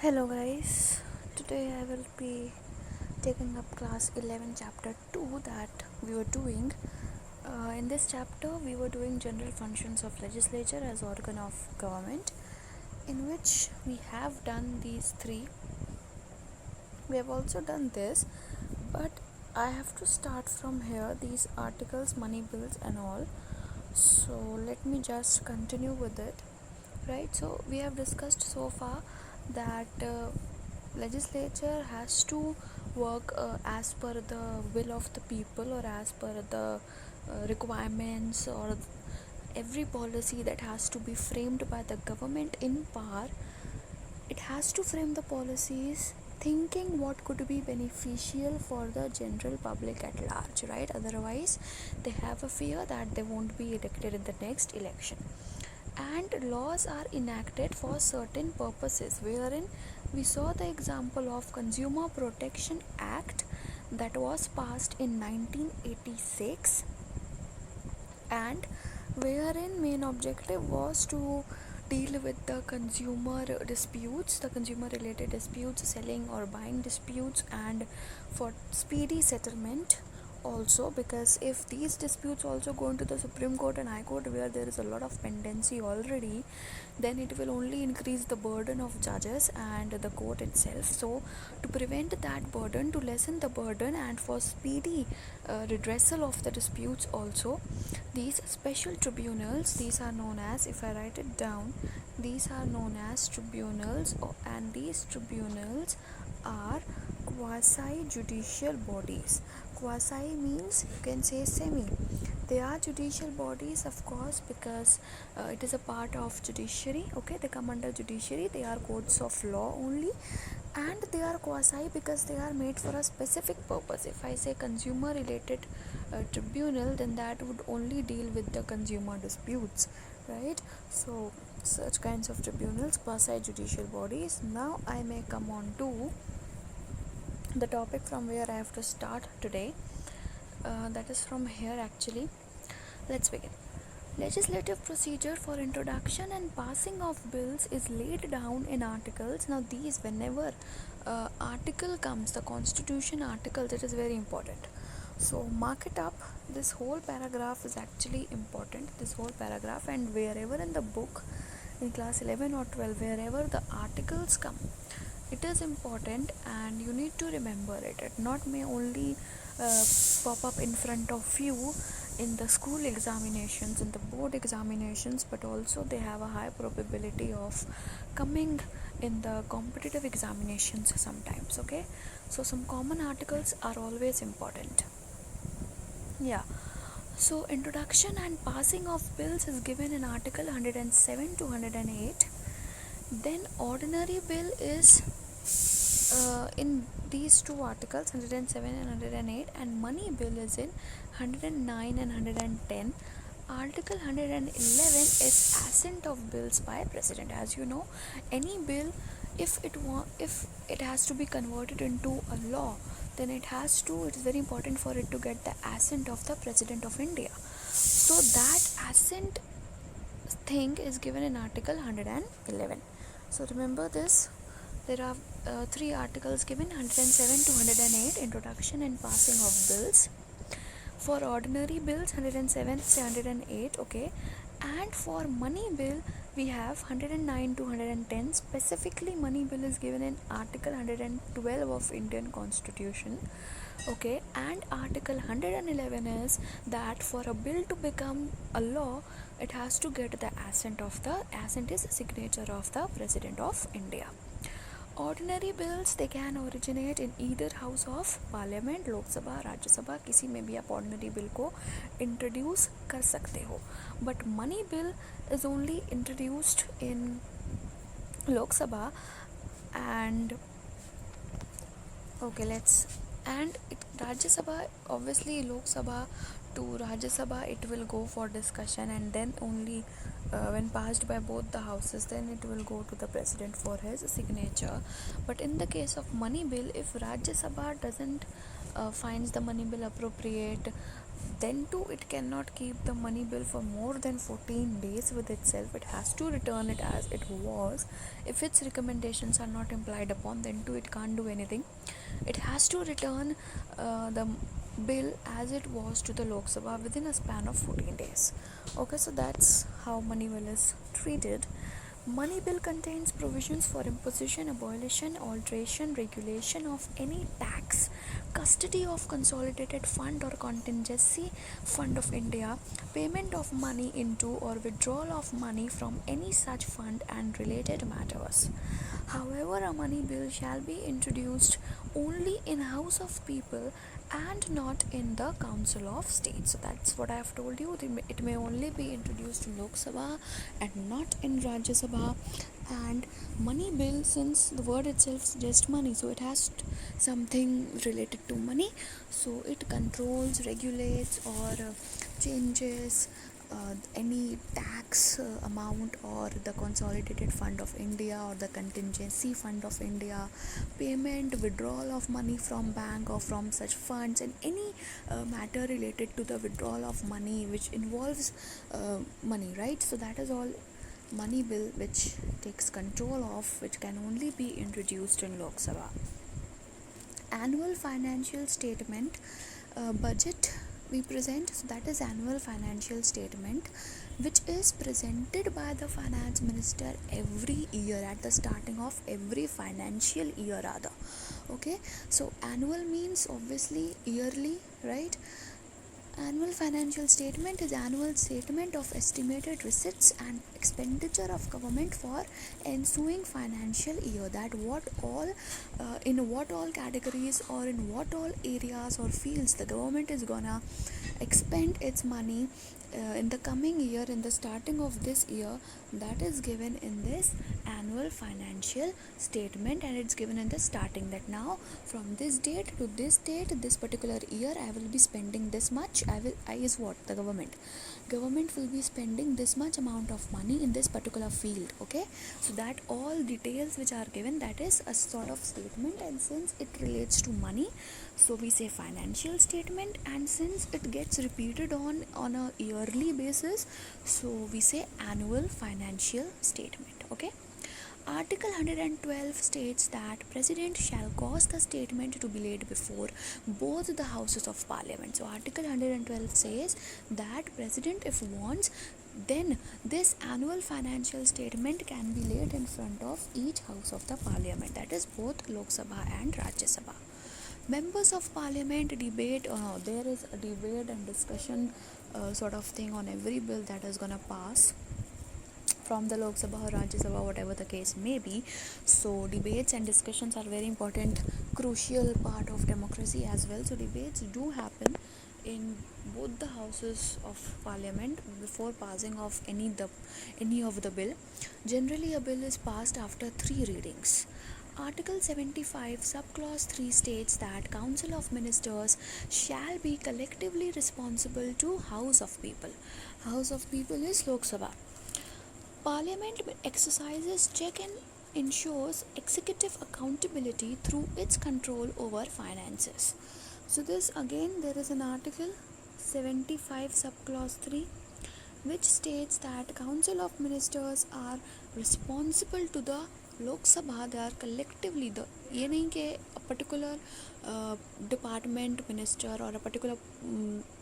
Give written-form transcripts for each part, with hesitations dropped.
Hello guys, today I will be taking up class 11 chapter 2 that we were doing. In this chapter we were doing general functions of legislature as organ of government, in which we have done these three. We have also done this, but I have to start from here, these articles, money bills and all. So let me just continue with it. Right, so we have discussed so far that legislature has to work as per the will of the people, or as per the requirements, or every policy that has to be framed by the government in power. It has to frame the policies thinking what could be beneficial for the general public at large, right? Otherwise they have a fear that they won't be elected in the next election. And laws are enacted for certain purposes, wherein we saw the example of Consumer Protection Act that was passed in 1986, and wherein main objective was to deal with the consumer disputes, the consumer related disputes, selling or buying disputes, and for speedy settlement also, because if these disputes also go into the Supreme Court and High Court, where there is a lot of pendency already, then it will only increase the burden of judges and the court itself. So to prevent that burden, to lessen the burden, and for speedy redressal of the disputes also, these special tribunals, these are known as, if I write it down, these are known as tribunals, and these tribunals are quasi judicial bodies. Quasi means you can say semi. They are judicial bodies, of course, because it is a part of judiciary. Okay, they come under judiciary. They are courts of law only, and they are quasi because they are made for a specific purpose. If I say consumer related tribunal, then that would only deal with the consumer disputes, right? So such kinds of tribunals, quasi judicial bodies. Now I may come on to the topic from where I have to start today. That is from here actually. Let's begin. Legislative procedure for introduction and passing of bills is laid down in articles. Now these, whenever article comes, the constitution articles, it is very important. So mark it up. This whole paragraph is actually important, this whole paragraph, and wherever in the book in class 11 or 12, wherever the articles come, it is important and you need to remember it. It not may only pop up in front of you in the school examinations, in the board examinations, but also they have a high probability of coming in the competitive examinations sometimes. Okay, so some common articles are always important. Yeah, so introduction and passing of bills is given in article 107 to 108. Then ordinary bill is in these two articles, 107 and 108, and money bill is in 109 and 110. Article 111 is assent of bills by president. As you know, any bill, if it has to be converted into a law, then it is very important for it to get the assent of the President of India. So that assent thing is given in article 111. So remember this. There are three articles given, 107 to 108, introduction and passing of bills. For ordinary bills, 107 to 108, okay. And for money bill, we have 109 to 110. Specifically, money bill is given in article 112 of Indian Constitution, okay. And article 111 is that for a bill to become a law, it has to get the assent is signature of the President of India. Ordinary bills, they can originate in either house of parliament, Lok Sabha, Rajya Sabha, किसी में भी आप ordinary bill को introduce कर सकते हो. But money bill is only introduced in Lok Sabha, and okay, Rajya Sabha, obviously Lok Sabha to Rajya Sabha, it will go for discussion, and then only when passed by both the houses, then it will go to the president for his signature. But in the case of money bill, if Rajya Sabha doesn't finds the money bill appropriate then too it cannot keep the money bill for more than 14 days with itself. It has to return it as it was. If its recommendations are not implied upon, then too it can't do anything. It has to return the bill as it was to the Lok Sabha within a span of 14 days. Okay, so that's how money bill is treated. Money bill contains provisions for imposition, abolition, alteration, regulation of any tax, custody of consolidated fund or contingency fund of India, payment of money into or withdrawal of money from any such fund and related matters. However, a money bill shall be introduced only in House of People and not in the Council of State. So that's what I have told you. It may only be introduced in Lok Sabha and not in Rajya Sabha. And money bill, since the word itself suggests money, so it has something related to money. So it controls, regulates, or changes any tax amount or the consolidated fund of India or the contingency fund of India, payment, withdrawal of money from bank or from such funds, and any matter related to the withdrawal of money which involves money, right? So that is all money bill which takes control of, which can only be introduced in Lok Sabha. Annual financial statement, budget we present, so that is annual financial statement, which is presented by the finance minister every year at the starting of every financial year rather. Okay, so annual means obviously yearly, right? Annual financial statement is annual statement of estimated receipts and expenditure of government for ensuing financial year, that what all in what all categories or in what all areas or fields the government is gonna expend its money in the coming year, in the starting of this year. That is given in this annual financial statement, and it's given in the starting that now from this date to this date, this particular year, I will be spending this much. I is what the government will be spending this much amount of money in this particular field. Okay, so that all details which are given, that is a sort of statement, and since it relates to money, so we say financial statement, and since it gets repeated on a yearly basis, so we say annual financial statement. Okay, Article 112 states that President shall cause the statement to be laid before both the houses of Parliament. So Article 112 says that President, if wants, then this annual financial statement can be laid in front of each house of the Parliament, that is both Lok Sabha and Rajya Sabha. Members of Parliament debate, there is a debate and discussion sort of thing on every bill that is gonna pass from the Lok Sabha or Rajya Sabha, whatever the case may be. So debates and discussions are very important, crucial part of democracy as well. So debates do happen in both the houses of Parliament before passing of any of the bill. Generally, a bill is passed after 3 readings. Article 75 subclause 3 states that Council of Ministers shall be collectively responsible to House of People. House of People is Lok Sabha. Parliament exercises check and ensures executive accountability through its control over finances. So this again, there is an article 75 subclause 3 which states that Council of Ministers are responsible to the Lok Sabha. They are collectively, the ये नहीं कि a particular department minister or a particular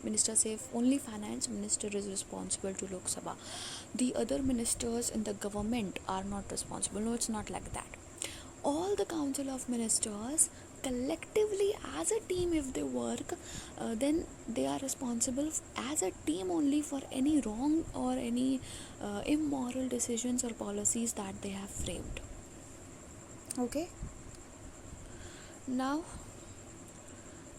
minister, say only finance minister is responsible to Lok Sabha, the other ministers in the government are not responsible. No, it's not like that. All the Council of Ministers collectively as a team, if they work, then they are responsible as a team only for any wrong or any immoral decisions or policies that they have framed. Okay, now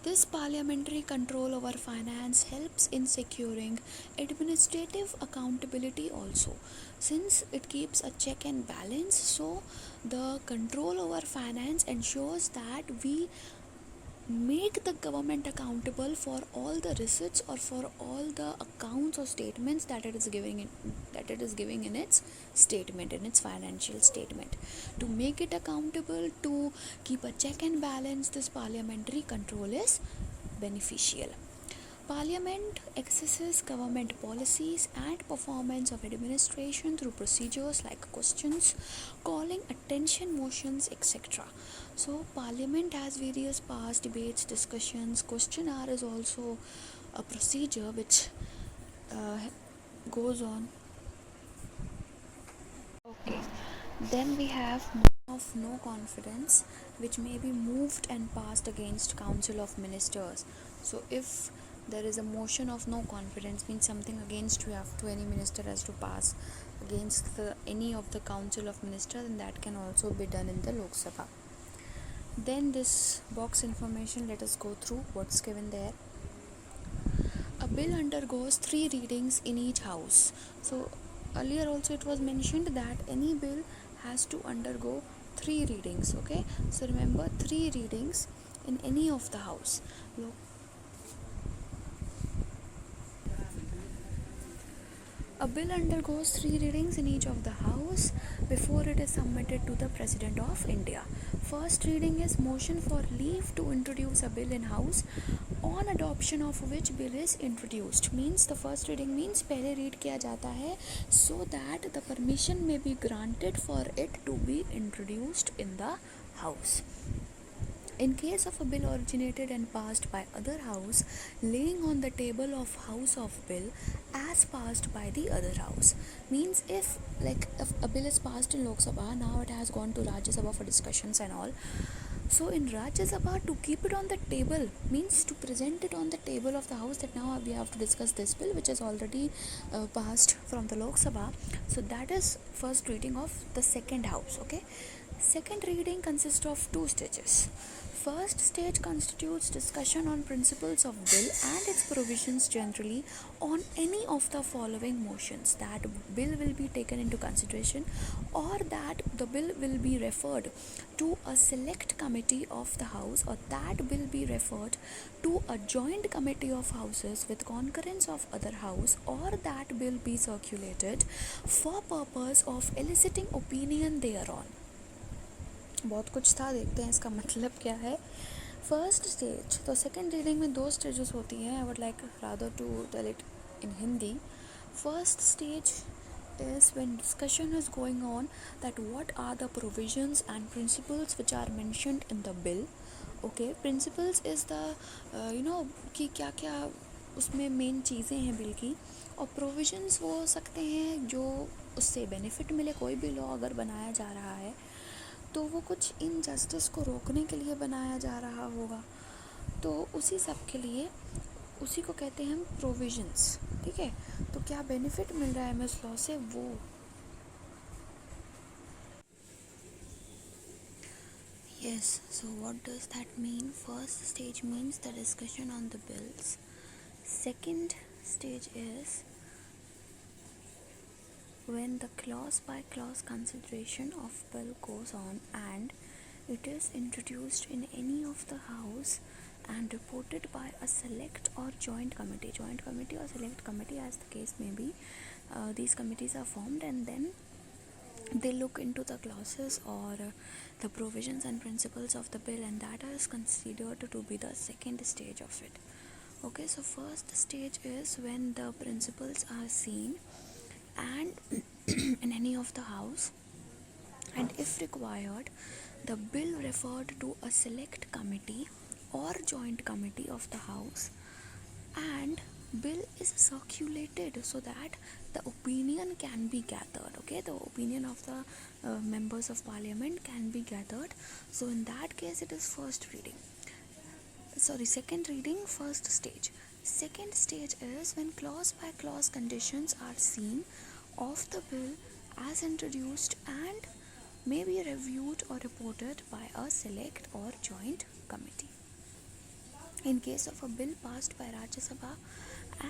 this parliamentary control over finance helps in securing administrative accountability also, since it keeps a check and balance. So the control over finance ensures that we make the government accountable for all the receipts or for all the accounts or statements that it is giving in its statement, in its financial statement. To make it accountable, to keep a check and balance, this parliamentary control is beneficial. Parliament accesses government policies and performance of administration through procedures like questions, calling, attention, motions, etc. So Parliament has various past debates, discussions. Question hour is also a procedure which goes on. Okay. Then we have of no confidence, which may be moved and passed against Council of Ministers. So if there is a motion of no confidence, means something against you have to any minister has to pass against any of the Council of Ministers, and that can also be done in the Lok Sabha. Then this box information, let us go through what's given there. A bill undergoes 3 readings in each house. So earlier also it was mentioned that any bill has to undergo 3 readings. Okay, so remember 3 readings in any of the house. A bill undergoes 3 readings in each of the house before it is submitted to the President of India. First reading is motion for leave to introduce a bill in house on adoption of which bill is introduced. Means the first reading means पहले read किया जाता है so that the permission may be granted for it to be introduced in the house. In case of a bill originated and passed by other house, laying on the table of house of bill as passed by the other house. Means if a bill is passed in Lok Sabha, now it has gone to Rajya Sabha for discussions and all. So in Rajya Sabha, to keep it on the table means to present it on the table of the house that now we have to discuss this bill which is already passed from the Lok Sabha. So that is first reading of the second house. Okay, second reading consists of 2 stages. First stage constitutes discussion on principles of bill and its provisions generally on any of the following motions: that bill will be taken into consideration or that the bill will be referred to a select committee of the house or that bill be referred to a joint committee of houses with concurrence of other house or that bill be circulated for purpose of eliciting opinion thereon. बहुत कुछ था, देखते हैं इसका मतलब क्या है. First stage, तो सेकेंड रीडिंग में 2 स्टेजेस होती हैं. I would like rather to tell it in Hindi. First stage is when discussion is going on that what are the provisions and principles which are mentioned in the bill. Okay, principles is the कि क्या क्या उसमें main चीज़ें हैं bill की, और provisions वो हो सकते हैं जो उससे बेनिफिट मिले. कोई भी लॉ अगर बनाया जा रहा है तो वो कुछ इनजस्टिस को रोकने के लिए बनाया जा रहा होगा, तो उसी सब के लिए उसी को कहते हैं हम प्रोविजंस. ठीक है, तो क्या बेनिफिट मिल रहा है हमें इस लॉ से वो. Yes, so what does that mean? First stage means the discussion on the bills. Second stage is when the clause by clause consideration of bill goes on and it is introduced in any of the house and reported by a select or joint committee or select committee as the case may be. These committees are formed and then they look into the clauses or the provisions and principles of the bill, and that is considered to be the second stage of it. Okay, so first stage is when the principles are seen and in any of the house, and if required the bill referred to a select committee or joint committee of the house and bill is circulated so that the opinion can be gathered. Okay, the opinion of the members of parliament can be gathered. So in that case it is second reading, first stage. Second stage is when clause by clause conditions are seen of the bill as introduced and may be reviewed or reported by a select or joint committee. In case of a bill passed by Rajya Sabha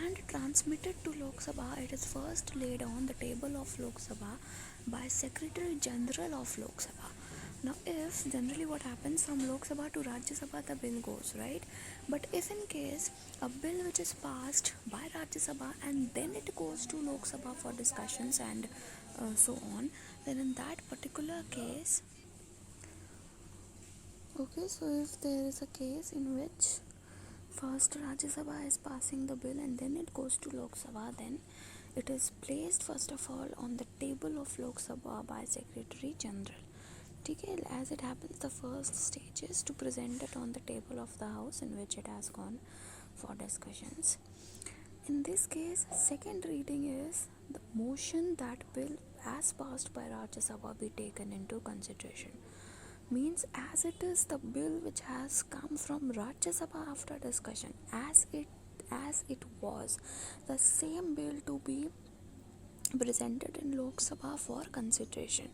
and transmitted to Lok Sabha, it is first laid on the table of Lok Sabha by Secretary General of Lok Sabha. Now if generally what happens, from Lok Sabha to Rajya Sabha the bill goes, right? But if in case a bill which is passed by Rajya Sabha and then it goes to Lok Sabha for discussions and so on, then in that particular case, okay, so if there is a case in which First Rajya Sabha is passing the bill and then it goes to Lok Sabha. Then it is placed first of all on the table of Lok Sabha by Secretary General. Okay, as it happens, the first stage is to present it on the table of the House in which it has gone for discussions. In this case, second reading is the motion that bill as passed by Rajya Sabha be taken into consideration. Means as it is the bill which has come from Rajya Sabha after discussion, as it was the same bill to be presented in Lok Sabha for consideration,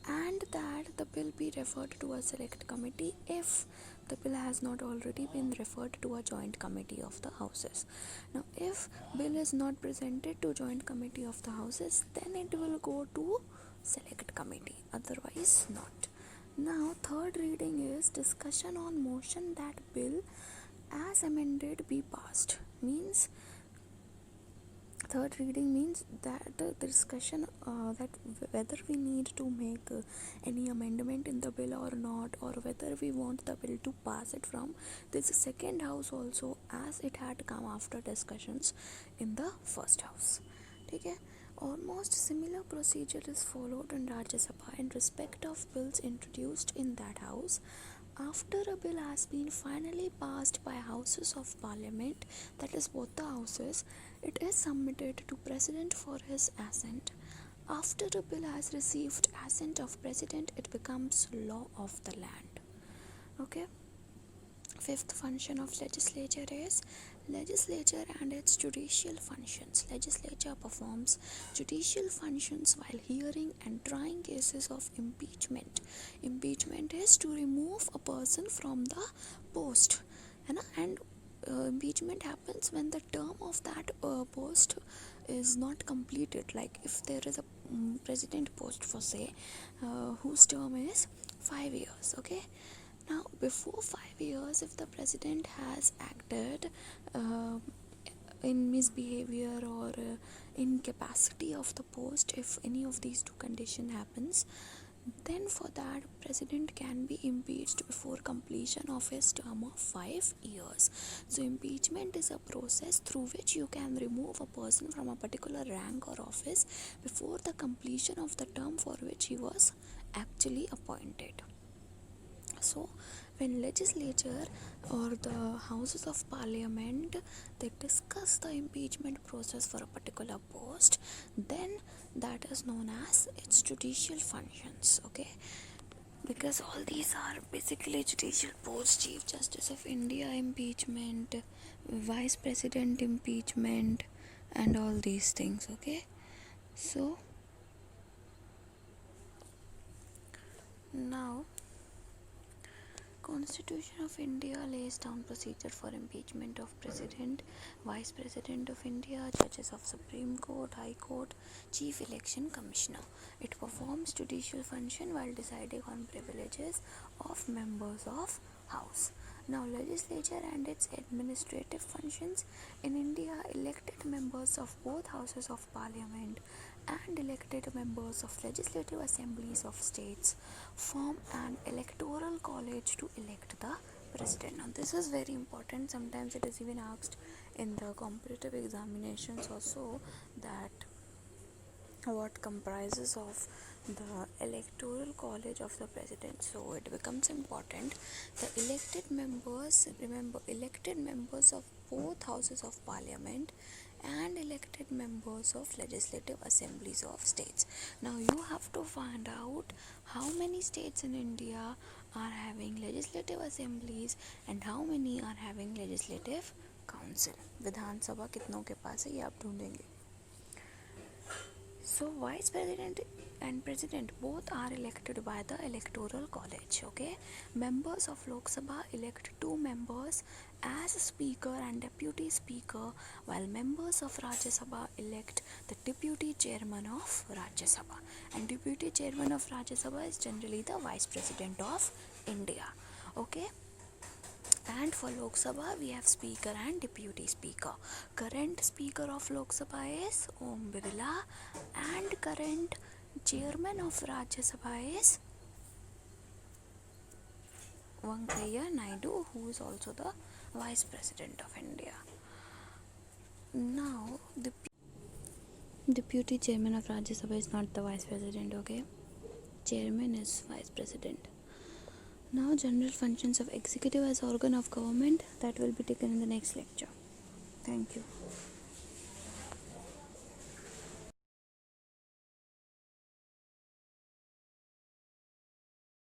and that the bill be referred to a select committee if the bill has not already been referred to a joint committee of the houses. Now if bill is not presented to joint committee of the houses, then it will go to select committee, otherwise not. Now third reading is discussion on motion that bill as amended be passed. Means third reading means that the discussion that whether we need to make any amendment in the bill or not, or whether we want the bill to pass it from this second house also, as it had come after discussions in the first house. Okay, almost similar procedure is followed in Rajya Sabha in respect of bills introduced in that house. After a bill has been finally passed by houses of parliament, that is both the houses, it is submitted to president for his assent. After a bill has received assent of president, it becomes law of the land. Okay. Fifth function of legislature is legislature and its judicial functions. Legislature performs judicial functions while hearing and trying cases of impeachment. Impeachment is to remove a person from the post, and impeachment happens when the term of that post is not completed. Like if there is a president post for say whose term is 5 years. Okay, now before 5 years, if the president has acted in misbehavior or incapacity of the post, if any of these two conditions happens, then for that president can be impeached before completion of his term of 5 years. So impeachment is a process through which you can remove a person from a particular rank or office before the completion of the term for which he was actually appointed. So when legislature or the houses of parliament, they discuss the impeachment process for a particular post, then that is known as its judicial functions. Okay, because all these are basically judicial posts: Chief Justice of India impeachment, Vice President impeachment, and all these things. Okay, so now Constitution of India lays down procedure for impeachment of President, Vice President of India, Judges of Supreme Court, High Court, Chief Election Commissioner. It performs judicial function while deciding on privileges of members of House. Now legislature and its administrative functions. In India, elected members of both houses of parliament and elected members of legislative assemblies of states form an electoral college to elect the president. Now this is very important. Sometimes it is even asked in the competitive examinations also, that what comprises of the electoral college of the president. So it becomes important. The elected members, remember, elected members of both houses of parliament and elected members of legislative assemblies of states. Now you have to find out how many states in India are having legislative assemblies and how many are having legislative council. Vidhan Sabha कितनों के पास है ये आप ढूंढेंगे. So vice president and president both are elected by the electoral college. Okay, members of Lok Sabha elect 2 members as speaker and deputy speaker, while members of Rajya Sabha elect the deputy chairman of Rajya Sabha, and deputy chairman of Rajya Sabha is generally the vice president of India. Okay, and for Lok Sabha we have speaker and deputy speaker. Current speaker of Lok Sabha is Om Birla, and current chairman of Rajya Sabha is Venkaiah Naidu, who is also the Vice President of India. Now, the Deputy Chairman of Rajya Sabha is not the Vice President, okay? Chairman is Vice President. Now, general functions of executive as organ of government, that will be taken in the next lecture. Thank you.